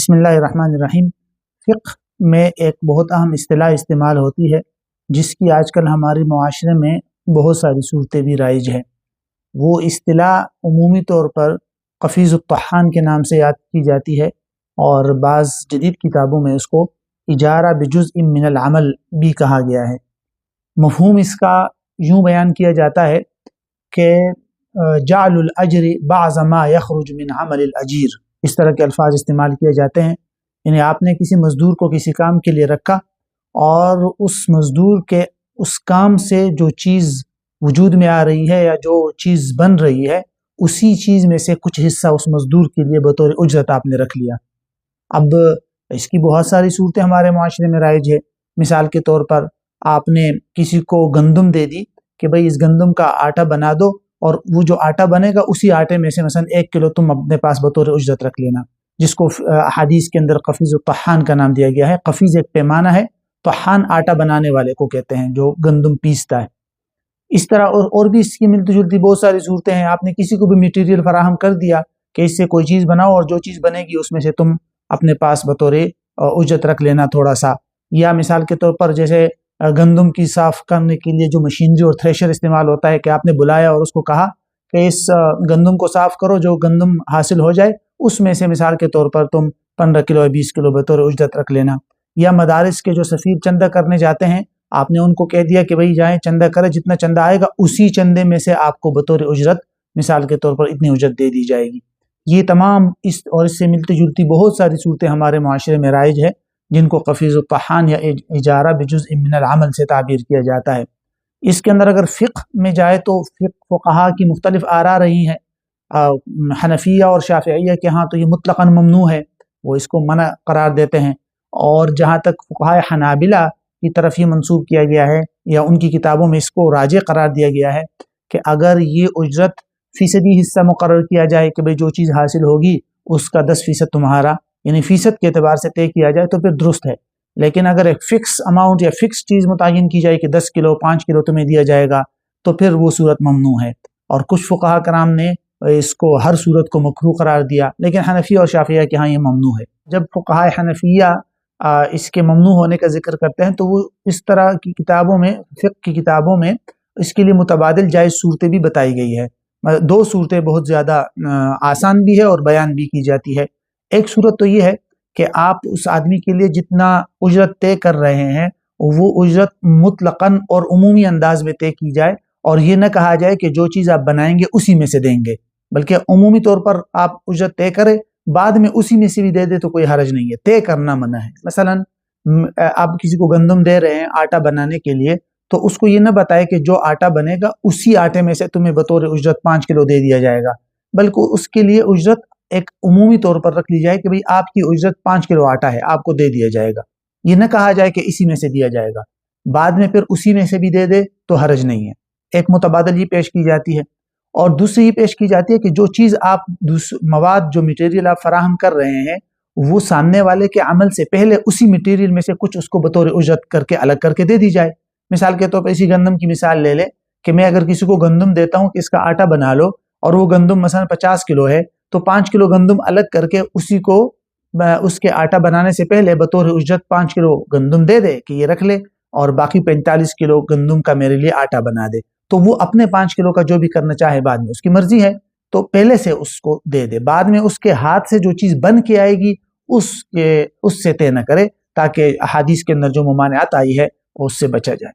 بسم اللہ الرحمن الرحیم۔ فقہ میں ایک بہت اہم اصطلاح استعمال ہوتی ہے جس کی آج کل ہمارے معاشرے میں بہت ساری صورتیں بھی رائج ہیں۔ وہ اصطلاح عمومی طور پر قفیز الطحان کے نام سے یاد کی جاتی ہے، اور بعض جدید کتابوں میں اس کو اجارہ بجزء من العمل بھی کہا گیا ہے۔ مفہوم اس کا یوں بیان کیا جاتا ہے کہ جعل الاجر بعض ما یخرج من عمل الاجیر، اس طرح کے الفاظ استعمال کیے جاتے ہیں۔ یعنی آپ نے کسی مزدور کو کسی کام کے لیے رکھا، اور اس مزدور کے اس کام سے جو چیز وجود میں آ رہی ہے یا جو چیز بن رہی ہے، اسی چیز میں سے کچھ حصہ اس مزدور کے لیے بطور اجرت آپ نے رکھ لیا۔ اب اس کی بہت ساری صورتیں ہمارے معاشرے میں رائج ہے۔ مثال کے طور پر آپ نے کسی کو گندم دے دی کہ بھئی اس گندم کا آٹا بنا دو، اور وہ جو آٹا بنے گا اسی آٹے میں سے مثلا 1 کلو تم اپنے پاس بطور اجرت رکھ لینا، جس کو حدیث کے اندر قفیز الطحان کا نام دیا گیا ہے۔ قفیز ایک پیمانہ ہے، طحان آٹا بنانے والے کو کہتے ہیں جو گندم پیستا ہے۔ اس طرح اور بھی اس کی ملتی جلتی بہت ساری صورتیں ہیں۔ آپ نے کسی کو بھی مٹیریل فراہم کر دیا کہ اس سے کوئی چیز بناؤ، اور جو چیز بنے گی اس میں سے تم اپنے پاس بطور اجرت رکھ لینا تھوڑا سا۔ یا مثال کے طور پر جیسے گندم کی صاف کرنے کے لیے جو مشینری اور تھریشر استعمال ہوتا ہے، کہ آپ نے بلایا اور اس کو کہا کہ اس گندم کو صاف کرو، جو گندم حاصل ہو جائے اس میں سے مثال کے طور پر تم 15 کلو یا 20 کلو بطور اجرت رکھ لینا۔ یا مدارس کے جو سفیر چندہ کرنے جاتے ہیں، آپ نے ان کو کہہ دیا کہ بھئی جائیں چندہ کرے، جتنا چندہ آئے گا اسی چندے میں سے آپ کو بطور اجرت مثال کے طور پر اتنی اجرت دے دی جائے گی۔ یہ تمام اس سے ملتی جلتی بہت ساری صورتیں ہمارے معاشرے میں رائج ہے، جن کو قفیز الطحان یا اجارہ بجزء من العمل سے تعبیر کیا جاتا ہے۔ اس کے اندر اگر فقہ میں جائے تو فقہا کی مختلف آراء رہی ہیں۔ حنفیہ اور شافعیہ کے ہاں تو یہ مطلقاً ممنوع ہے، وہ اس کو منع قرار دیتے ہیں، اور جہاں تک فقہائے حنابلہ کی طرف یہ منسوب کیا گیا ہے یا ان کی کتابوں میں اس کو راجح قرار دیا گیا ہے کہ اگر یہ اجرت فیصدی حصہ مقرر کیا جائے کہ بھئی جو چیز حاصل ہوگی اس کا 10% تمہارا، یعنی فیصد کے اعتبار سے طے کیا جائے تو پھر درست ہے۔ لیکن اگر ایک فکس اماؤنٹ یا فکس چیز متعین کی جائے کہ 10 کلو 5 کلو تمہیں دیا جائے گا، تو پھر وہ صورت ممنوع ہے۔ اور کچھ فقہا کرام نے اس کو ہر صورت کو مکروہ قرار دیا، لیکن حنفیہ اور شافعیہ کے ہاں یہ ممنوع ہے۔ جب فقہا حنفیہ اس کے ممنوع ہونے کا ذکر کرتے ہیں تو وہ اس طرح کی کتابوں میں، فقہ کی کتابوں میں اس کے لیے متبادل جائز صورتیں بھی بتائی گئی ہے۔ 2 صورتیں بہت زیادہ آسان بھی ہے اور بیان بھی کی جاتی ہے۔ ایک صورت تو یہ ہے کہ آپ اس آدمی کے لیے جتنا اجرت طے کر رہے ہیں وہ اجرت مطلقاً اور عمومی انداز میں طے کی جائے، اور یہ نہ کہا جائے کہ جو چیز آپ بنائیں گے اسی میں سے دیں گے، بلکہ عمومی طور پر آپ اجرت طے کریں، بعد میں اسی میں سے بھی دے دے تو کوئی حرج نہیں ہے۔ طے کرنا منع ہے۔ مثلا آپ کسی کو گندم دے رہے ہیں آٹا بنانے کے لیے، تو اس کو یہ نہ بتائے کہ جو آٹا بنے گا اسی آٹے میں سے تمہیں بطور اجرت 5 کلو دے دیا جائے گا، بلکہ اس کے لیے اجرت ایک عمومی طور پر رکھ لی جائے کہ بھئی آپ کی اجرت 5 کلو آٹا ہے، آپ کو دے دیا جائے گا۔ یہ نہ کہا جائے کہ اسی میں سے دیا جائے گا، بعد میں پھر اسی میں سے بھی دے دے تو حرج نہیں ہے۔ ایک متبادل یہ پیش کی جاتی ہے، اور دوسری یہ پیش کی جاتی ہے کہ جو چیز آپ مواد جو مٹیریل آپ فراہم کر رہے ہیں وہ سامنے والے کے عمل سے پہلے اسی مٹیریل میں سے کچھ اس کو بطور اجرت کر کے الگ کر کے دے دی جائے۔ مثال کے طور پر اسی گندم کی مثال لے لے کہ میں اگر کسی کو گندم دیتا ہوں کہ اس کا آٹا بنا لو، اور وہ گندم مثلا 50 کلو ہے، تو 5 کلو گندم الگ کر کے اسی کو اس کے آٹا بنانے سے پہلے بطور اجرت 5 کلو گندم دے دے کہ یہ رکھ لے، اور باقی 45 کلو گندم کا میرے لیے آٹا بنا دے، تو وہ اپنے 5 کلو کا جو بھی کرنا چاہے بعد میں اس کی مرضی ہے، تو پہلے سے اس کو دے دے، بعد میں اس کے ہاتھ سے جو چیز بن کے آئے گی اس سے طے نہ کرے، تاکہ احادیث کے اندر جو ممانعت آئی ہے اس سے بچا جائے۔